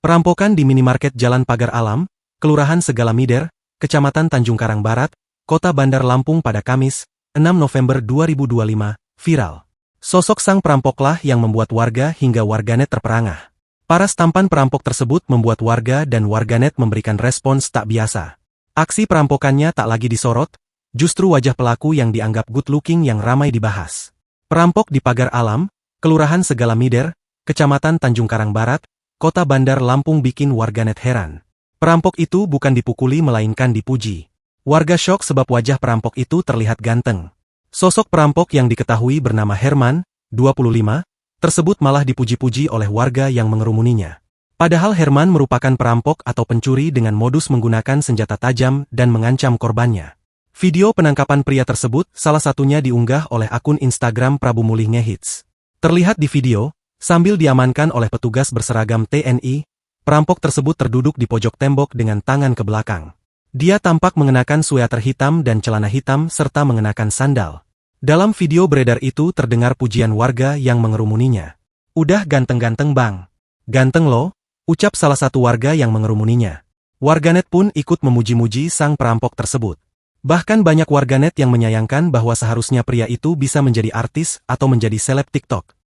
Perampokan di minimarket Jalan Pagar Alam, Kelurahan Segala Mider, Kecamatan Tanjung Karang Barat, Kota Bandar Lampung pada Kamis, 6 November 2025, viral. Sosok sang perampoklah yang membuat warga hingga warganet terperangah. Paras tampan perampok tersebut membuat warga dan warganet memberikan respons tak biasa. Aksi perampokannya tak lagi disorot, justru wajah pelaku yang dianggap good looking yang ramai dibahas. Perampok di Pagar Alam, Kelurahan Segala Mider, Kecamatan Tanjung Karang Barat, Kota Bandar Lampung bikin warganet heran. Perampok itu bukan dipukuli melainkan dipuji. Warga syok sebab wajah perampok itu terlihat ganteng. Sosok perampok yang diketahui bernama Herman, 25, tersebut malah dipuji-puji oleh warga yang mengerumuninya. Padahal Herman merupakan perampok atau pencuri dengan modus menggunakan senjata tajam dan mengancam korbannya. Video penangkapan pria tersebut salah satunya diunggah oleh akun Instagram Prabu Mulih Ngehits. Terlihat di video, sambil diamankan oleh petugas berseragam TNI, perampok tersebut terduduk di pojok tembok dengan tangan ke belakang. Dia tampak mengenakan sweater hitam dan celana hitam serta mengenakan sandal. Dalam video beredar itu terdengar pujian warga yang mengerumuninya. "Udah ganteng-ganteng bang. Ganteng lo," ucap salah satu warga yang mengerumuninya. Warganet pun ikut memuji-muji sang perampok tersebut. Bahkan banyak warganet yang menyayangkan bahwa seharusnya pria itu bisa menjadi artis atau menjadi seleb TikTok.